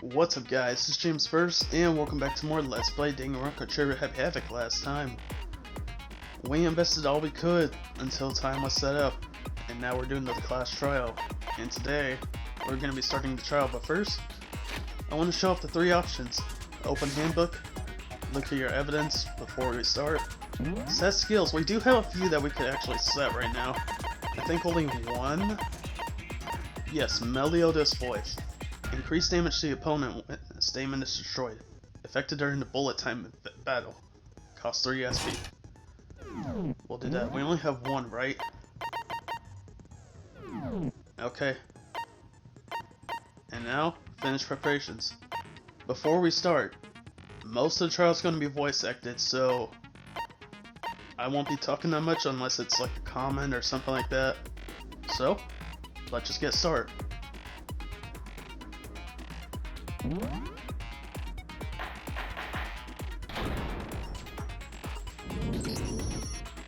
What's up guys, this is James First, and welcome back to more Let's Play Danganronpa. Trigger had Havoc last time. We invested all we could until time was set up, and now we're doing the class trial. And today, we're going to be starting the trial, but first, I want to show off the three options. Open handbook, look at your evidence before we start. Set skills, we do have a few that we could actually set right now. I think only one. Yes, Meliodas voice. Increase damage to the opponent when a statement is destroyed. Affected during the bullet time battle. Cost 3 SP. We'll do that. We only have one, right? Okay. And now, finish preparations. Before we start, most of the trial is going to be voice acted, so I won't be talking that much unless it's like a comment or something like that. So, let's just get started.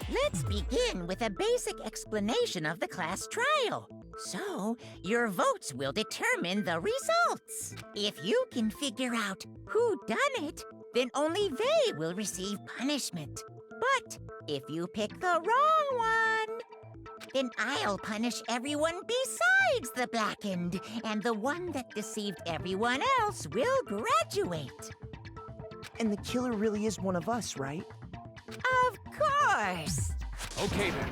Let's begin with a basic explanation of the class trial. So, your votes will determine the results. If you can figure out who done it, then only they will receive punishment. But if you pick the wrong one, then I'll punish everyone besides the blackened, and the one that deceived everyone else will graduate. And the killer really is one of us, right? Of course! Okay then.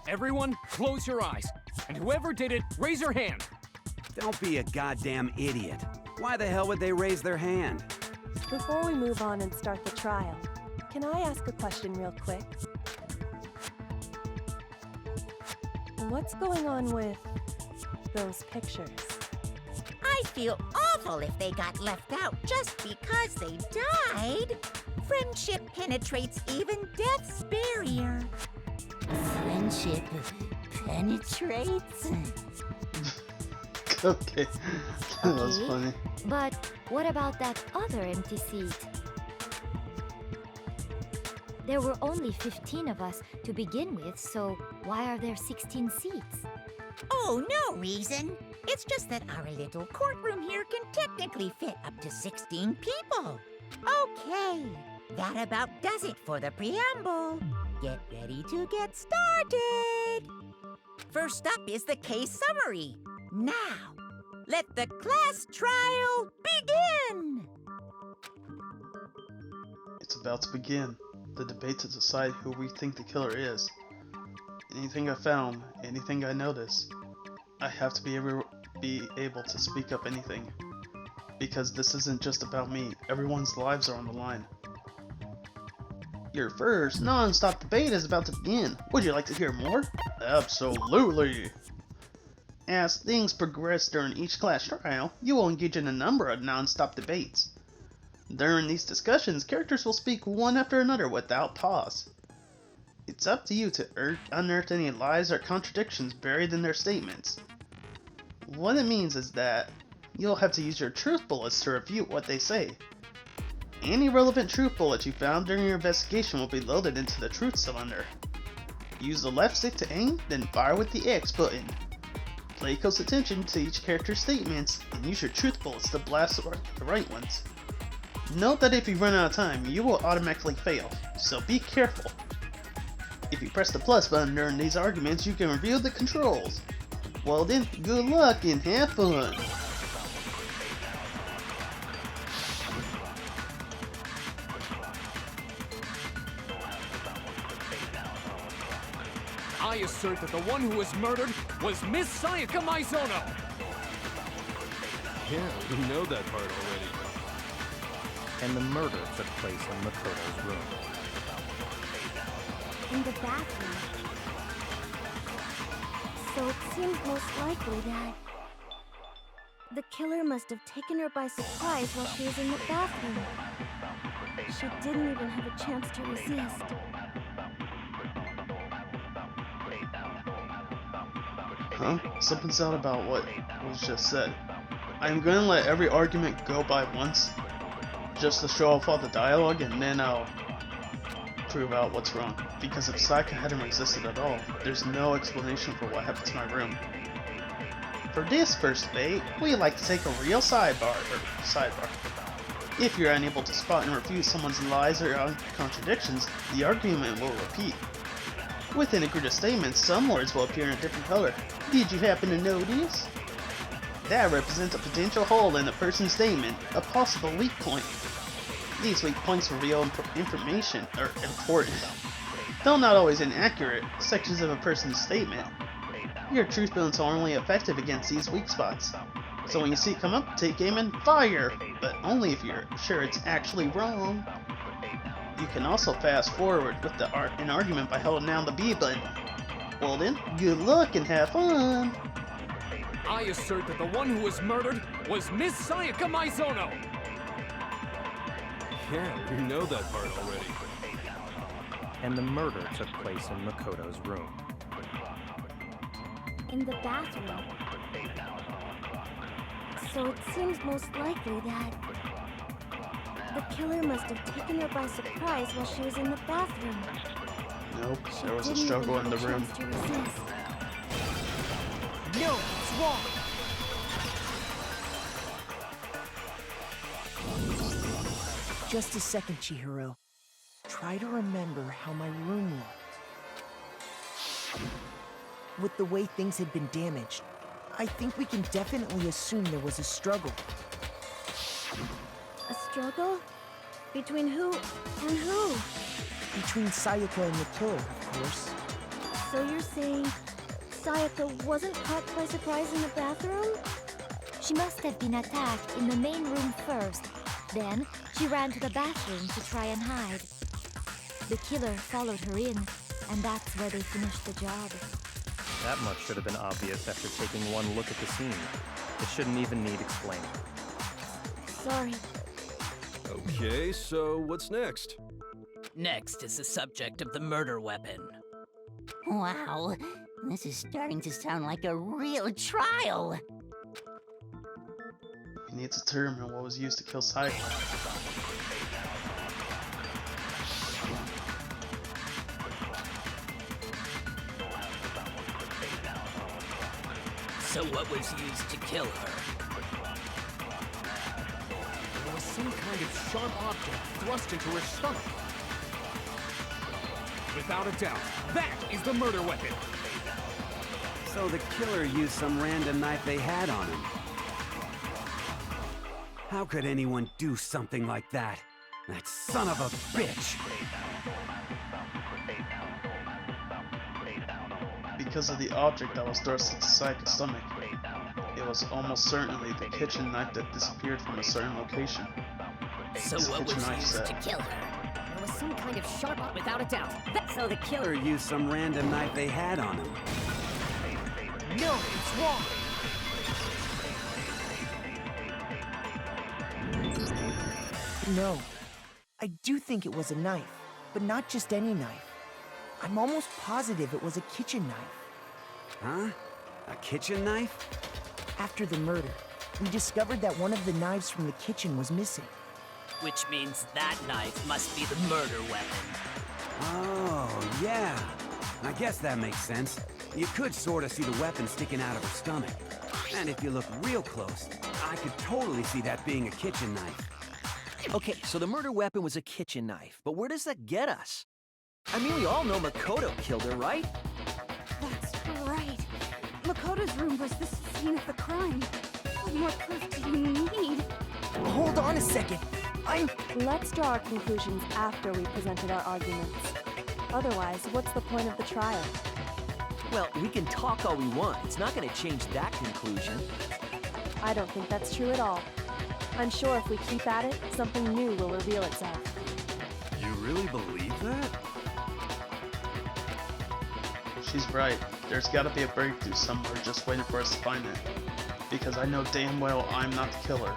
Everyone, close your eyes. And whoever did it, raise your hand. Don't be a goddamn idiot. Why the hell would they raise their hand? Before we move on and start the trial, can I ask a question real quick? What's going on with those pictures? I feel awful if they got left out just because they died. Friendship penetrates even death's barrier. Friendship penetrates? Okay, that was funny. But what about that other empty seat? There were only 15 of us to begin with, so why are there 16 seats? Oh, no reason. It's just that our little courtroom here can technically fit up to 16 people. Okay, that about does it for the preamble. Get ready to get started. First up is the case summary. Now, let the class trial begin! It's about to begin. The debate to decide who we think the killer is. Anything I found, anything I noticed, I have to be able to speak up anything. Because this isn't just about me, everyone's lives are on the line. Your first non-stop debate is about to begin. Would you like to hear more? Absolutely! As things progress during each class trial, you will engage in a number of non-stop debates. During these discussions, characters will speak one after another without pause. It's up to you to unearth any lies or contradictions buried in their statements. What it means is that you'll have to use your truth bullets to refute what they say. Any relevant truth bullets you found during your investigation will be loaded into the truth cylinder. Use the left stick to aim, then fire with the X button. Pay close attention to each character's statements, and use your truth bullets to blast the right ones. Note that if you run out of time, you will automatically fail, so be careful. If you press the plus button during these arguments, you can reveal the controls. Well then, good luck and have fun! I assert that the one who was murdered was Miss Sayaka Maizono. Yeah, we know that part already. And the murder took place in Makoto's room. In the bathroom. So it seems most likely that the killer must have taken her by surprise while she was in the bathroom. She didn't even have a chance to resist. Huh? Something's out about what was just said. I'm going to let every argument go by once, just to show off all the dialogue, and then I'll prove out what's wrong. Because if Sayaka hadn't resisted at all, there's no explanation for what happened to my room. For this first debate, we like to take a real sidebar. If you're unable to spot and refute someone's lies or contradictions, the argument will repeat. Within a grid of statements, some words will appear in a different color. Did you happen to notice? That represents a potential hole in a person's statement, a possible weak point. These weak points reveal information are important. Though not always inaccurate, sections of a person's statement. Your truth bones are only effective against these weak spots. So when you see it come up, take aim and fire, but only if you're sure it's actually wrong. You can also fast forward with an argument by holding down the B button. Well then, good luck and have fun! I assert that the one who was murdered was Miss Sayaka Maizono! Yeah, we know that part already. And the murder took place in Makoto's room. In the bathroom. So it seems most likely that the killer must have taken her by surprise while she was in the bathroom. Nope, She there was a didn't struggle even in the have a room. chance to resist. No, it's wrong! Just a second, Chihiro. Try to remember how my room looked. With the way things had been damaged, I think we can definitely assume there was a struggle. A struggle? Between who and who? Between Sayaka and the killer, of course. So you're saying Sayaka wasn't caught by surprise in the bathroom? She must have been attacked in the main room first. Then, she ran to the bathroom to try and hide. The killer followed her in, and that's where they finished the job. That much should have been obvious after taking one look at the scene. It shouldn't even need explaining. Sorry. Okay, so what's next? Next is the subject of the murder weapon. Wow, this is starting to sound like a real trial. We need to determine what was used to kill Sayaka. So what was used to kill her? There was some kind of sharp object thrust into her stomach. Without a doubt, that is the murder weapon! So the killer used some random knife they had on him. How could anyone do something like that? That son of a bitch! Because of the object that was thrust into Sayaka's stomach, it was almost certainly the kitchen knife that disappeared from a certain location. So This what kitchen was knife used set. to kill her? There was some kind of sharp, without a doubt. So the killer used some random knife they had on him. No, it's wrong! No. I do think it was a knife, but not just any knife. I'm almost positive it was a kitchen knife. Huh? A kitchen knife? After the murder, we discovered that one of the knives from the kitchen was missing. Which means that knife must be the murder weapon. Oh, yeah. I guess that makes sense. You could sort of see the weapon sticking out of her stomach. And if you look real close, I could totally see that being a kitchen knife. Okay, so the murder weapon was a kitchen knife, but where does that get us? I mean, we all know Makoto killed her, right? That's right. Makoto's room was the scene of the crime. What more proof do you need? Hold on a second. Let's draw our conclusions after we presented our arguments. Otherwise, what's the point of the trial? Well, we can talk all we want. It's not going to change that conclusion. I don't think that's true at all. I'm sure if we keep at it, something new will reveal itself. You really believe that? She's right. There's gotta be a breakthrough somewhere just waiting for us to find it. Because I know damn well I'm not the killer.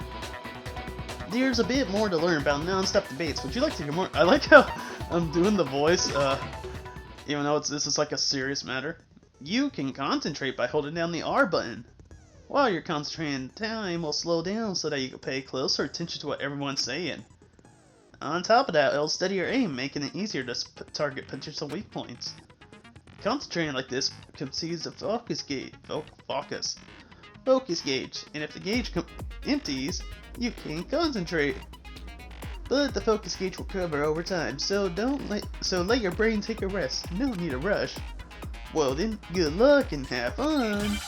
There's a bit more to learn about non-stop debates. Would you like to hear more? I like how I'm doing the voice, even though this is like a serious matter. You can concentrate by holding down the R button. While you're concentrating, time will slow down so that you can pay closer attention to what everyone's saying. On top of that, it'll steady your aim, making it easier to target potential weak points. Concentrating like this concedes the focus gate. Focus. focus gauge, and if the gauge empties, you can't concentrate. But the focus gauge will cover over time, so let your brain take a rest. No need to rush. Well then, good luck and have fun!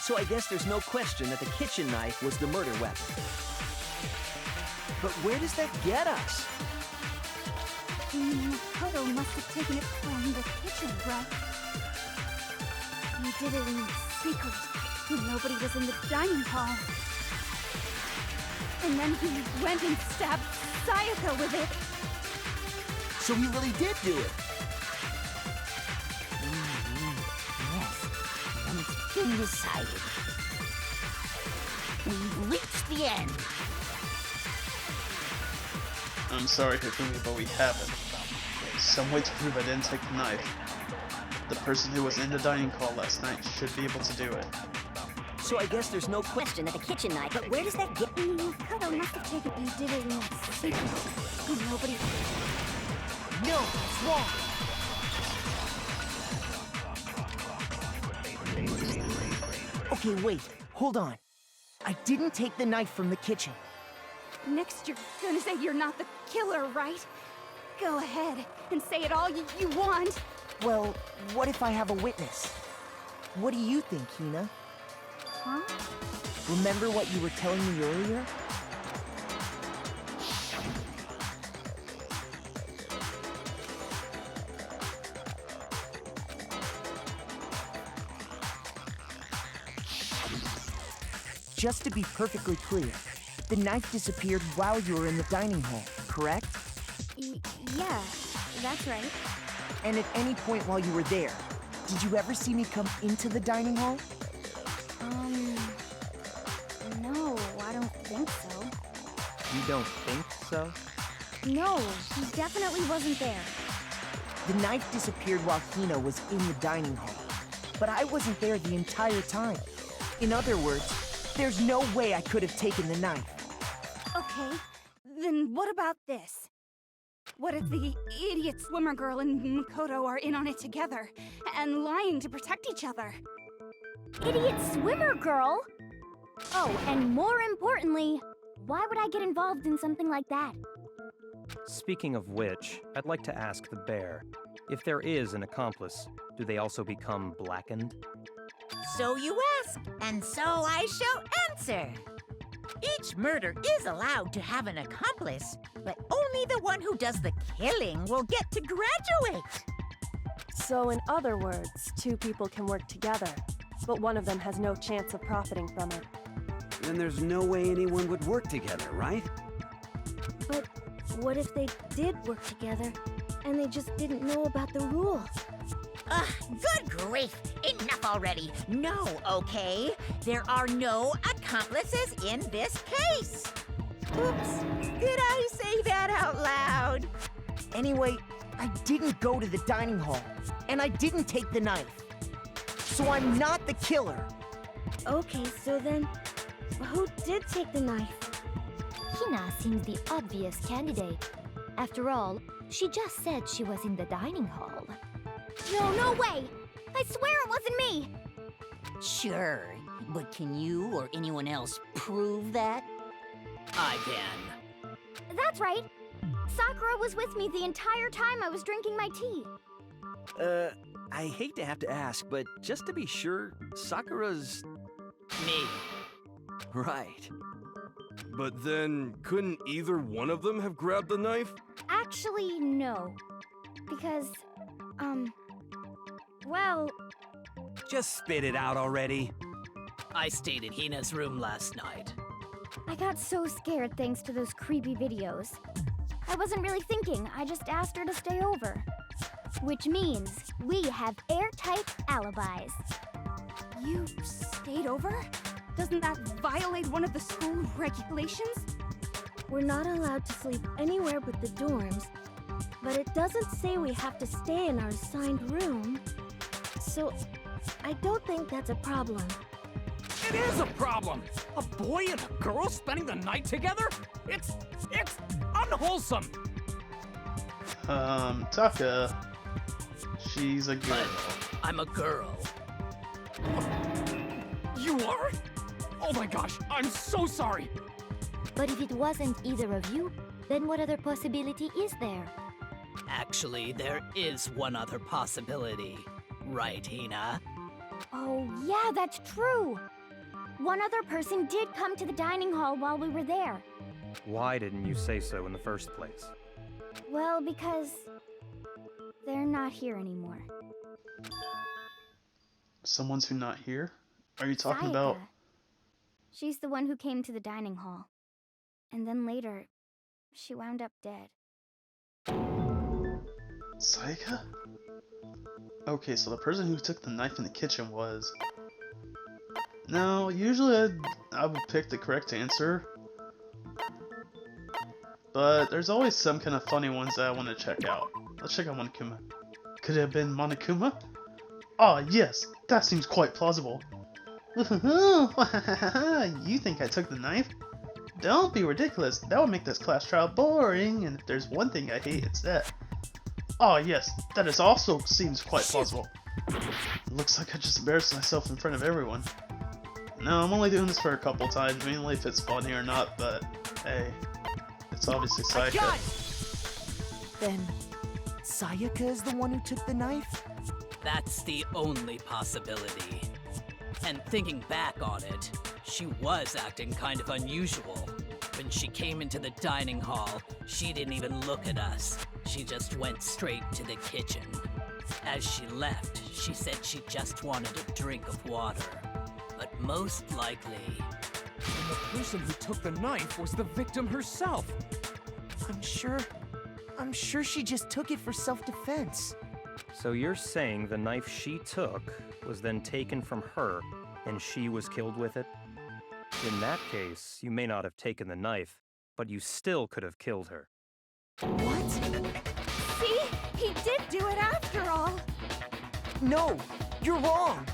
So I guess there's no question that the kitchen knife was the murder weapon. But where does that get us? Makoto must have taken it from the kitchen, right? He did it in secret, when nobody was in the dining hall. And then he went and stabbed Sayaka with it. So he really did do it. Yes, and it's been decided. We've reached the end. I'm sorry, Hifumi, but we haven't. Some way to prove I didn't take the knife. The person who was in the dining hall last night should be able to do it. So I guess there's no question that the kitchen knife, but where does that get? Makoto must have taken it. He did it in secret, when nobody... No, it's wrong. Okay, wait. Hold on. I didn't take the knife from the kitchen. Next you're gonna say you're not the killer, right? Go ahead and say it all you want. Well, what if I have a witness? What do you think, Hina? Huh? Remember what you were telling me earlier? Just to be perfectly clear, the knife disappeared while you were in the dining hall, correct? Yeah, that's right. And at any point while you were there, did you ever see me come into the dining hall? No, I don't think so. You don't think so? No, he definitely wasn't there. The knife disappeared while Hina was in the dining hall, but I wasn't there the entire time. In other words, there's no way I could have taken the knife. Okay, then what about this? What if the idiot swimmer girl and Makoto are in on it together, and lying to protect each other? Idiot swimmer girl? Oh, and more importantly, why would I get involved in something like that? Speaking of which, I'd like to ask the bear, if there is an accomplice, do they also become blackened? So you ask, and so I shall answer. Each murder is allowed to have an accomplice, but only the one who does the killing will get to graduate. So in other words, two people can work together, but one of them has no chance of profiting from it. Then there's no way anyone would work together, right? But what if they did work together, and they just didn't know about the rules? Ugh, good grief! Enough already! No, okay? There are no accomplices in this case! Oops, did I say that out loud? Anyway, I didn't go to the dining hall, and I didn't take the knife. So I'm not the killer. Okay, so then, who did take the knife? Hina seems the obvious candidate. After all, she just said she was in the dining hall. No way! I swear it wasn't me! Sure, but can you or anyone else prove that? I can. That's right. Sakura was with me the entire time I was drinking my tea. I hate to have to ask, but just to be sure, Sakura's... Me. Right. But then, couldn't either one of them have grabbed the knife? Actually, no. Because, well... Just spit it out already. I stayed in Hina's room last night. I got so scared thanks to those creepy videos. I wasn't really thinking, I just asked her to stay over. Which means we have airtight alibis. You stayed over? Doesn't that violate one of the school regulations? We're not allowed to sleep anywhere but the dorms, but it doesn't say we have to stay in our assigned room. So, I don't think that's a problem. It is a problem! A boy and a girl spending the night together? It's unwholesome! Taka. She's a girl. I'm a girl. You are? Oh my gosh, I'm so sorry! But if it wasn't either of you, then what other possibility is there? Actually, there is one other possibility. Right, Hina? Oh, yeah, that's true. One other person did come to the dining hall while we were there. Why didn't you say so in the first place? Well, because they're not here anymore. Someone's who not here? Are you talking Sayaka. about... She's the one who came to the dining hall. And then later, she wound up dead. Sayaka? Okay, so the person who took the knife in the kitchen was... No, usually I would pick the correct answer. But there's always some kind of funny ones that I want to check out. Let's check out Monokuma. Could it have been Monokuma? Ah, yes, that seems quite plausible. You think I took the knife? Don't be ridiculous, that would make this class trial boring, and if there's one thing I hate, it's that. Oh yes, that is also seems quite plausible. Looks like I just embarrassed myself in front of everyone. No, I'm only doing this for a couple times, mainly if it's funny or not, but hey, it's obviously Sayaka. Then, Sayaka is the one who took the knife? That's the only possibility. And thinking back on it, she was acting kind of unusual. When she came into the dining hall, she didn't even look at us. She just went straight to the kitchen. As she left, she said she just wanted a drink of water. But most likely... And the person who took the knife was the victim herself! I'm sure she just took it for self-defense. So you're saying the knife she took was then taken from her, and she was killed with it? In that case, you may not have taken the knife, but you still could have killed her. What? See? He did do it after all! No, you're wrong!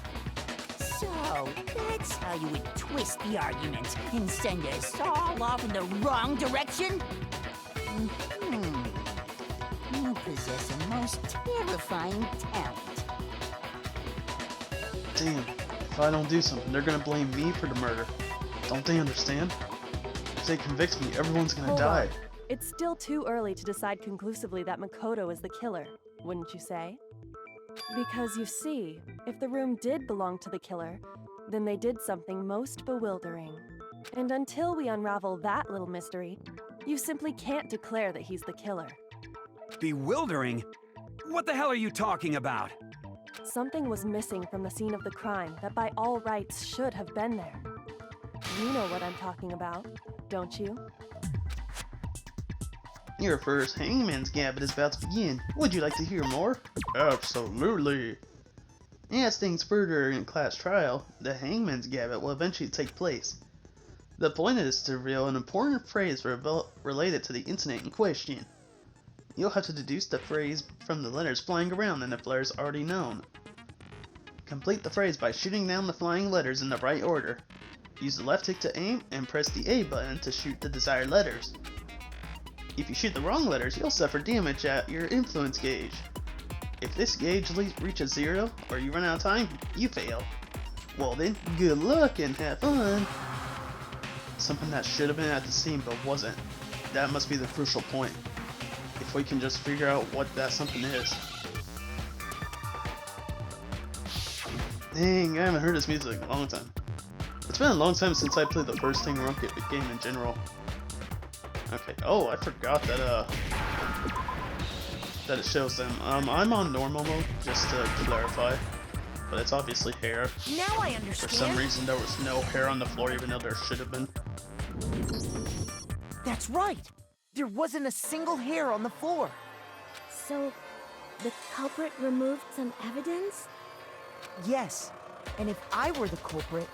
So, that's how you would twist the argument and send us all off in the wrong direction? You possess a most terrifying talent. Damn, if I don't do something, they're gonna blame me for the murder. Don't they understand? If they convict me, everyone's gonna die. On. It's still too early to decide conclusively that Makoto is the killer, wouldn't you say? Because you see, if the room did belong to the killer, then they did something most bewildering. And until we unravel that little mystery, you simply can't declare that he's the killer. Bewildering? What the hell are you talking about? Something was missing from the scene of the crime that by all rights should have been there. You know what I'm talking about, don't you? Your first Hangman's Gambit is about to begin. Would you like to hear more? Absolutely. As things further in class trial, the Hangman's Gambit will eventually take place. The point is to reveal an important phrase related to the incident in question. You'll have to deduce the phrase from the letters flying around and the letters already known. Complete the phrase by shooting down the flying letters in the right order. Use the left stick to aim and press the A button to shoot the desired letters. If you shoot the wrong letters, you'll suffer damage at your influence gauge. If this gauge reaches 0 or you run out of time, you fail. Well then, good luck and have fun! Something that should have been at the scene but wasn't. That must be the crucial point. If we can just figure out what that something is. Dang, I haven't heard this music in a long time. It's been a long time since I played the first Danganronpa game in general. Okay, oh, I forgot that that it shows them. I'm on normal mode, just to clarify. But it's obviously hair. Now I understand. For some reason there was no hair on the floor even though there should have been. That's right! There wasn't a single hair on the floor. So, the culprit removed some evidence? Yes, and if I were the culprit,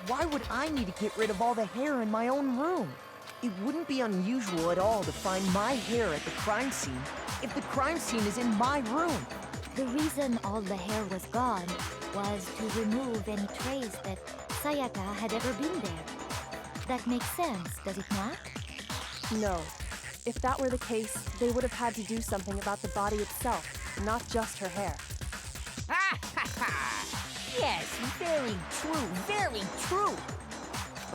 why would I need to get rid of all the hair in my own room? It wouldn't be unusual at all to find my hair at the crime scene if the crime scene is in my room. The reason all the hair was gone was to remove any trace that Sayaka had ever been there. That makes sense, does it not? No. If that were the case, they would have had to do something about the body itself, not just her hair. Yes, very true, very true.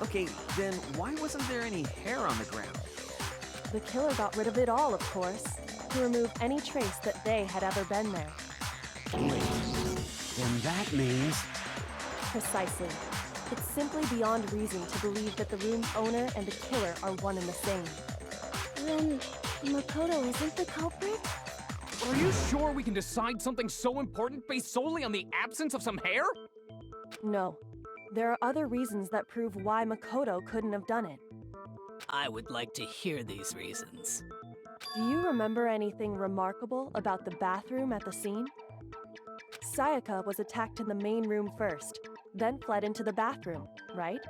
Okay, then why wasn't there any hair on the ground? The killer got rid of it all, of course, to remove any trace that they had ever been there. Wait, then that means... Precisely. It's simply beyond reason to believe that the room's owner and the killer are one and the same. Then Makoto isn't the culprit? Are you sure we can decide something so important based solely on the absence of some hair? No. There are other reasons that prove why Makoto couldn't have done it. I would like to hear these reasons. Do you remember anything remarkable about the bathroom at the scene? Sayaka was attacked in the main room first, then fled into the bathroom, right?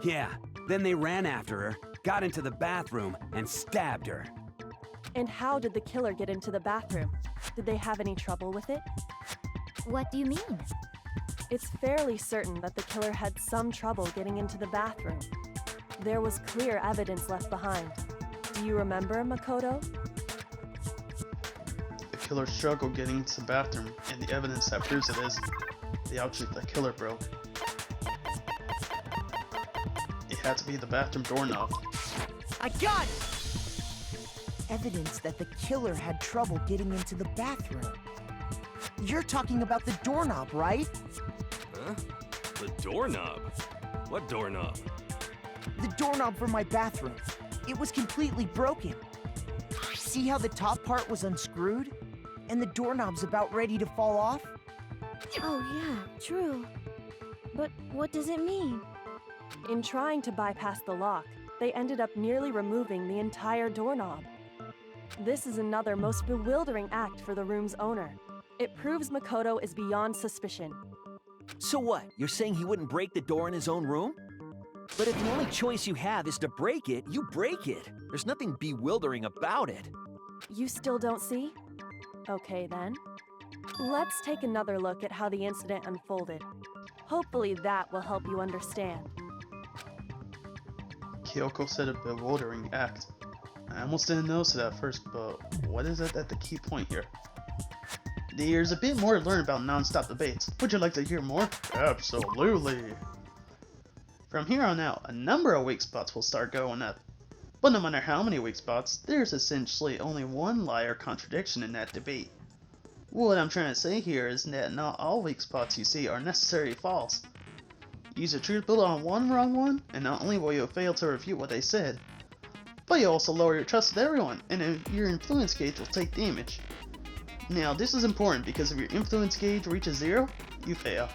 Yeah, then they ran after her, got into the bathroom, and stabbed her. And how did the killer get into the bathroom? Did they have any trouble with it? What do you mean? It's fairly certain that the killer had some trouble getting into the bathroom. There was clear evidence left behind. Do you remember, Makoto? The killer struggled getting into the bathroom, and the evidence that proves it is the object the killer broke. It had to be the bathroom doorknob. I got it! Evidence that the killer had trouble getting into the bathroom. You're talking about the doorknob, right? Huh? The doorknob? What doorknob? The doorknob for my bathroom. It was completely broken. See how the top part was unscrewed? And the doorknob's about ready to fall off? Oh yeah, true. But what does it mean? In trying to bypass the lock, they ended up nearly removing the entire doorknob. This is another most bewildering act for the room's owner. It proves Makoto is beyond suspicion. So what? You're saying he wouldn't break the door in his own room? But if the only choice you have is to break it, you break it. There's nothing bewildering about it. You still don't see? Okay then. Let's take another look at how the incident unfolded. Hopefully that will help you understand. Kyoko said a bewildering act. I almost didn't notice it at first, but what is it at the key point here? There's a bit more to learn about non-stop debates. Would you like to hear more? Absolutely! From here on out, a number of weak spots will start going up. But no matter how many weak spots, there's essentially only one lie or contradiction in that debate. What I'm trying to say here is that not all weak spots you see are necessarily false. Use a truth bullet on one wrong one, and not only will you fail to refute what they said, but you also lower your trust with everyone, and your influence gauge will take damage. Now this is important because if your influence gauge reaches 0, you fail.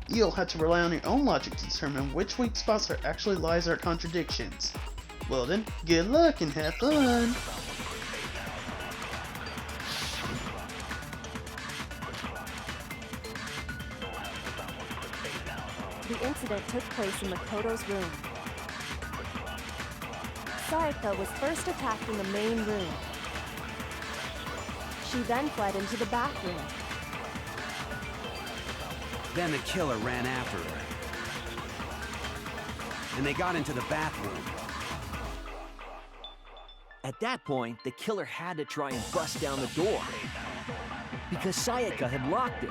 You'll have to rely on your own logic to determine which weak spots are actually lies or contradictions. Well then, good luck and have fun! The incident took place in Makoto's room. Sayaka was first attacked in the main room. She then fled into the bathroom. Then the killer ran after her. And they got into the bathroom. At that point, the killer had to try and bust down the door. Because Sayaka had locked it.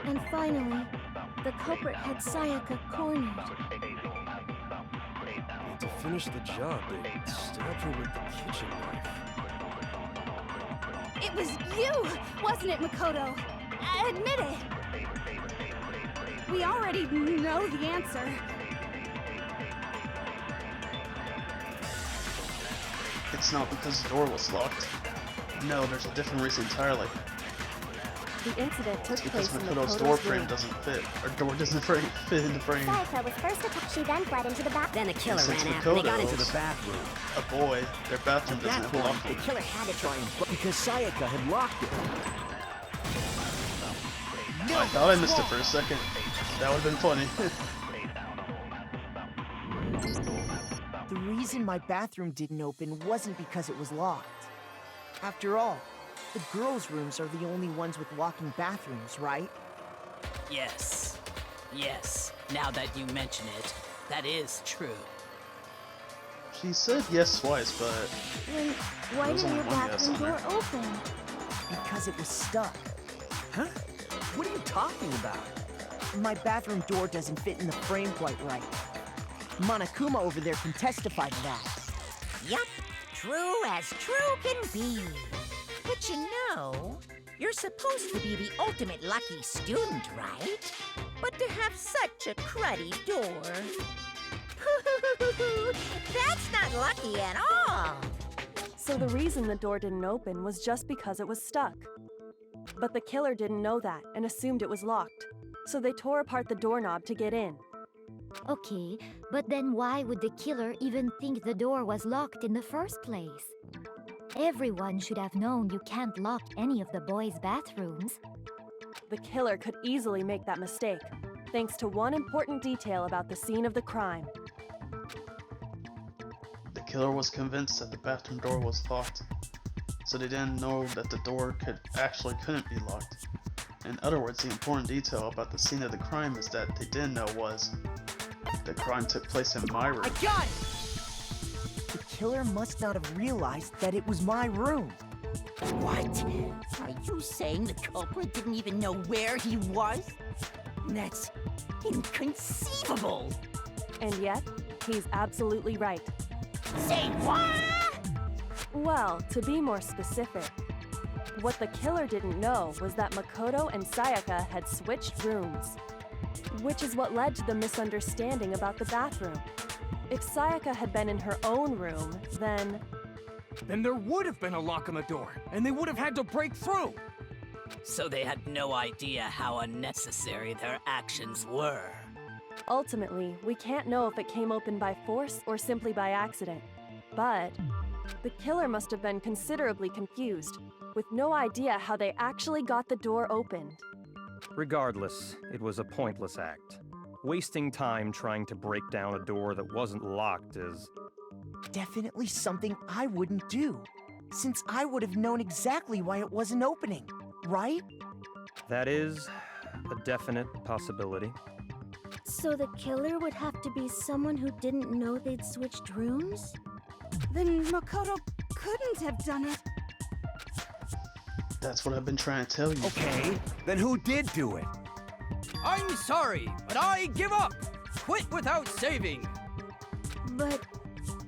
And finally, the culprit had Sayaka cornered. And to finish the job, they stabbed her with the kitchen knife. It was you, wasn't it, Makoto? Admit it! We already know the answer. It's not because the door was locked. No, there's a different reason entirely. The incident took It's because place in Makoto's Makoto's door frame room. doesn't fit. Or door doesn't fit in the frame. Sayaka was first attacked. She then fled into the bathroom. Then the killer Since ran after. They got into Makoto's the... Bathroom. a boy, their bathroom At doesn't that have a point, lock. the killer had to try and because Sayaka had locked it. I thought I missed it for a second. That would have been funny. The reason my bathroom didn't open wasn't because it was locked. After all, the girls' rooms are the only ones with locking bathrooms, right? Yes. Yes. Now that you mention it, that is true. She said yes twice, but Then why There was didn't only your one yes bathroom on door there. open? Because it was stuck. Huh? What are you talking about? My bathroom door doesn't fit in the frame quite right. Monokuma over there can testify to that. Yup, true as true can be. But you know, you're supposed to be the ultimate lucky student, right? But to have such a cruddy door. That's not lucky at all. So the reason the door didn't open was just because it was stuck. But the killer didn't know that and assumed it was locked. So they tore apart the doorknob to get in. Okay, but then why would the killer even think the door was locked in the first place? Everyone should have known you can't lock any of the boys' bathrooms. The killer could easily make that mistake, thanks to one important detail about the scene of the crime. the killer was convinced that the bathroom door was locked, so they didn't know that the door couldn't be locked. In other words, the important detail about the scene of the crime is that they didn't know was the crime took place in my room. I got it! The killer must not have realized that it was my room. What? Are you saying the culprit didn't even know where he was? That's inconceivable! And yet, he's absolutely right. Say what? Well, to be more specific, what the killer didn't know was that Makoto and Sayaka had switched rooms, which is what led to the misunderstanding about the bathroom. If Sayaka had been in her own room, then Then there would have been a lock on the door, and they would have had to break through. So they had no idea how unnecessary their actions were. ultimately, we can't know if it came open by force or simply by accident. But the killer must have been considerably confused, with no idea how they actually got the door opened. Regardless, it was a pointless act. Wasting time trying to break down a door that wasn't locked is... Definitely something I wouldn't do, since I would have known exactly why it wasn't opening, right? That is a definite possibility. So the killer would have to be someone who didn't know they'd switched rooms? Then Makoto couldn't have done it. That's what I've been trying to tell you. Okay, then who did do it? I'm sorry, but I give up! Quit without saving! But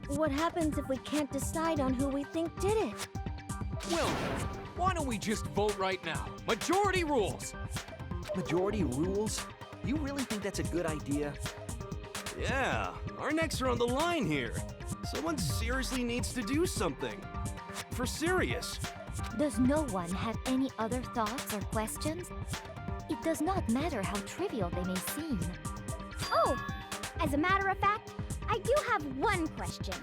what happens if we can't decide on who we think did it? Well, why don't we just vote right now? Majority rules! Majority rules? You really think that's a good idea? Yeah, our necks are on the line here. Someone seriously needs to do something. For serious. Does no one have any other thoughts or questions? It does not matter how trivial they may seem. Oh, as a matter of fact, I do have one question.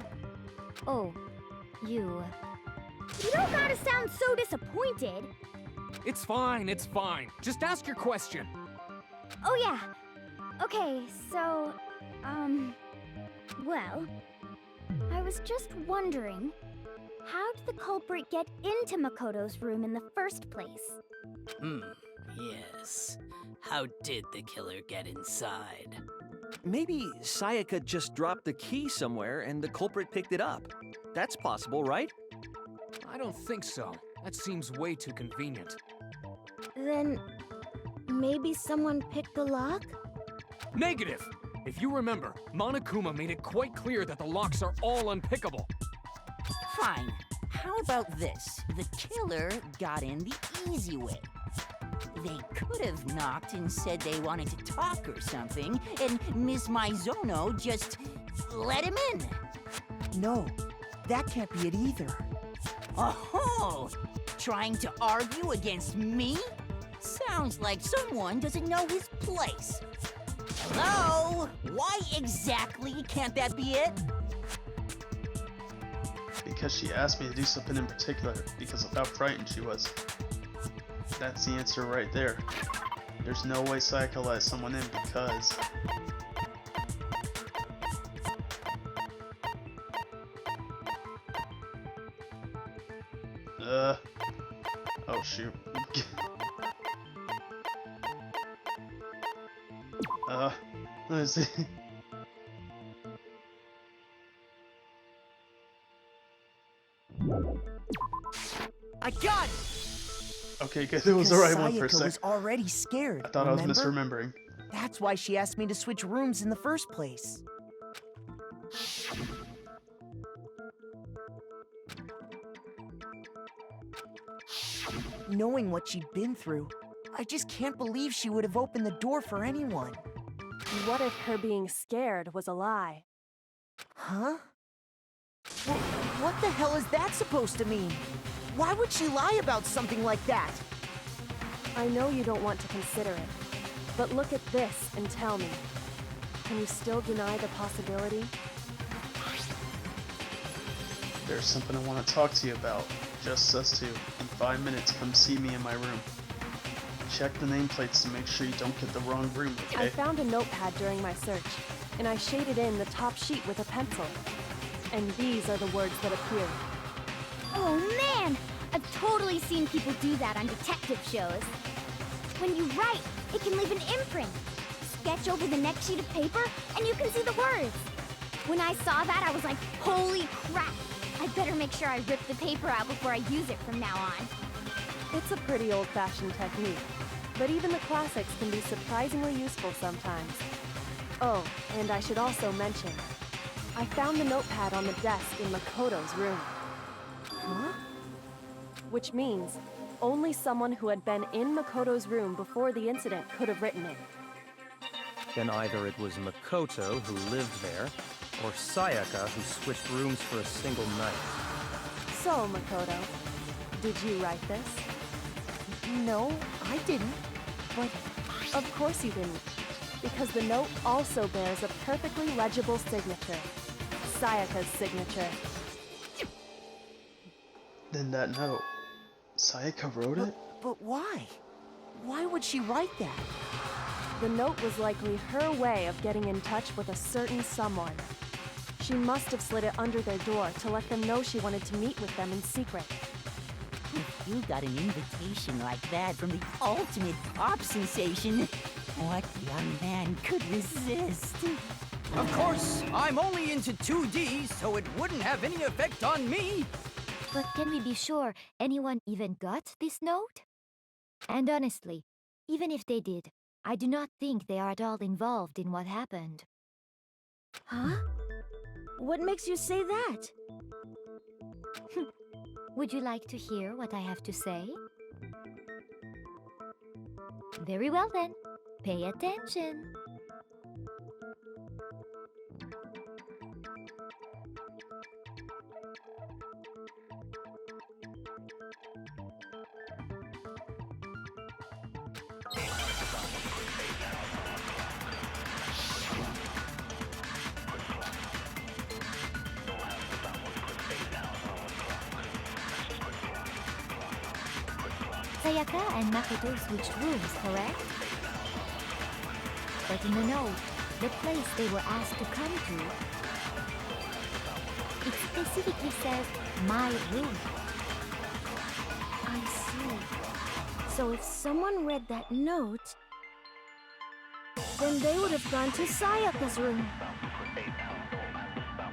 Oh, you... You don't gotta sound so disappointed. It's fine, it's fine. Just ask your question. Oh yeah. Okay, so, well, I was just wondering, how did the culprit get into Makoto's room in the first place? Yes. How did the killer get inside? Maybe Sayaka just dropped the key somewhere and the culprit picked it up. That's possible, right? I don't think so. That seems way too convenient. Then, maybe someone picked the lock? Negative! If you remember, Monokuma made it quite clear that the locks are all unpickable. Fine. How about this? The killer got in the easy way. They could have knocked and said they wanted to talk or something, and Miss Maizono just let him in. No, that can't be it either. Oh, trying to argue against me? Sounds like someone doesn't know his place. Hello? Why exactly can't that be it? Because she asked me to do something in particular because of how frightened she was. That's the answer right there. There's no way Sayaka let someone in because... Oh shoot. Let's see. gun! Okay, good. It was the Because right one for a Sayaka sec. was already scared. I thought I was remember? misremembering. That's why she asked me to switch rooms in the first place. Knowing what she'd been through, I just can't believe she would have opened the door for anyone. What if her being scared was a lie? Huh? Well, what the hell is that supposed to mean? Why would she lie about something like that? I know you don't want to consider it, but look at this and tell me. Can you still deny the possibility? There's something I want to talk to you about. Just us two. In 5 minutes, come see me in my room. Check the nameplates to make sure you don't get the wrong room, okay? I found a notepad during my search, and I shaded in the top sheet with a pencil. And these are the words that appeared. Oh man! I've totally seen people do that on detective shows. When you write, it can leave an imprint. Sketch over the next sheet of paper, and you can see the words. When I saw that, I was like, holy crap! I'd better make sure I rip the paper out before I use it from now on. It's a pretty old-fashioned technique, but even the classics can be surprisingly useful sometimes. Oh, and I should also mention, I found the notepad on the desk in Makoto's room. Huh? Which means only someone who had been in Makoto's room before the incident could have written it. Then either it was Makoto who lived there, or Sayaka who switched rooms for a single night. So, Makoto, did you write this? No, I didn't. But of course you didn't, because the note also bears a perfectly legible signature. Sayaka's signature. Then that note. Sayaka wrote it? But why? Why would she write that? The note was likely her way of getting in touch with a certain someone. She must have slid it under their door to let them know she wanted to meet with them in secret. If you got an invitation like that from the ultimate pop sensation, what young man could resist? Of course, I'm only into 2D, so it wouldn't have any effect on me. But can we be sure anyone even got this note? And honestly, even if they did, I do not think they are at all involved in what happened. Huh? What makes you say that? Would you like to hear what I have to say? Very well then, pay attention. Sayaka and Makoto switched rooms, correct? But in the note, the place they were asked to come to, it specifically says, my room. I see. So if someone read that note, then they would have gone to Sayaka's room.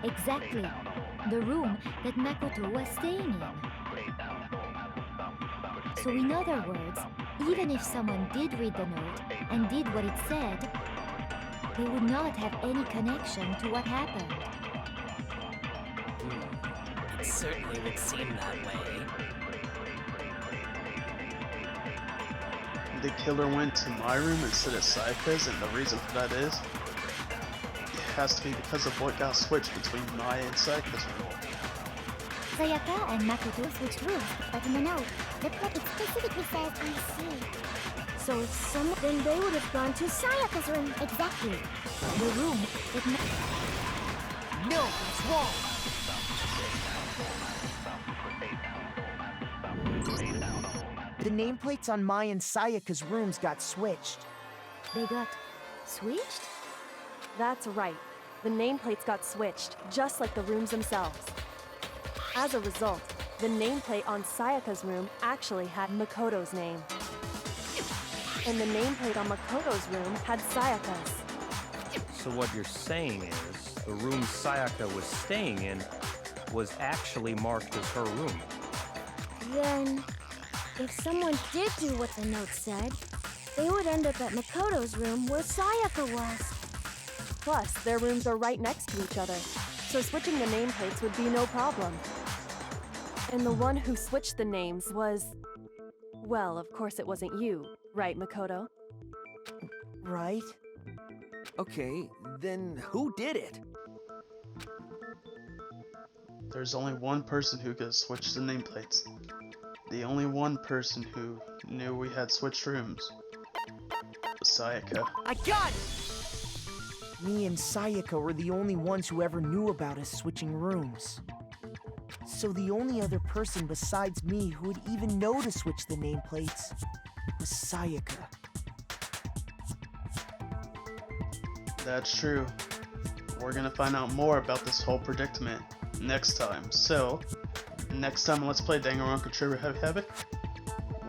Exactly. The room that Makoto was staying in. So in other words, even if someone did read the note and did what it said, they would not have any connection to what happened. It certainly would seem that way. The killer went to my room instead of Sayaka's, and the reason for that is it has to be because of what got switched between my and Sayaka's room. Sayaka and Makoto switched rooms, but in the note, the plot specifically says, I see. So if someone, then they would have gone to Sayaka's room. Exactly. The room that No, it's wrong. The nameplates on Mai and Sayaka's rooms got switched. They got switched? That's right. The nameplates got switched, just like the rooms themselves. As a result, the nameplate on Sayaka's room actually had Makoto's name. And the nameplate on Makoto's room had Sayaka's. So what you're saying is, the room Sayaka was staying in was actually marked as her room. Then If someone did do what the note said, they would end up at Makoto's room where Sayaka was. Plus, their rooms are right next to each other, so switching the nameplates would be no problem. And the one who switched the names was... Well, of course it wasn't you, right, Makoto? Right? Okay, then who did it? There's only one person who could switch the nameplates. The only one person who knew we had switched rooms was Sayaka. I got it! Me and Sayaka were the only ones who ever knew about us switching rooms. So the only other person besides me who would even know to switch the nameplates was Sayaka. That's true. We're gonna find out more about this whole predicament next time. So, next time on Let's Play Danganronpa Trigger Havoc,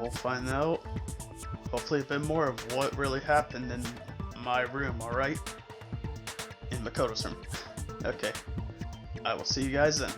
we'll find out hopefully a bit more of what really happened in my room, alright? In Makoto's room. Okay. I will see you guys then.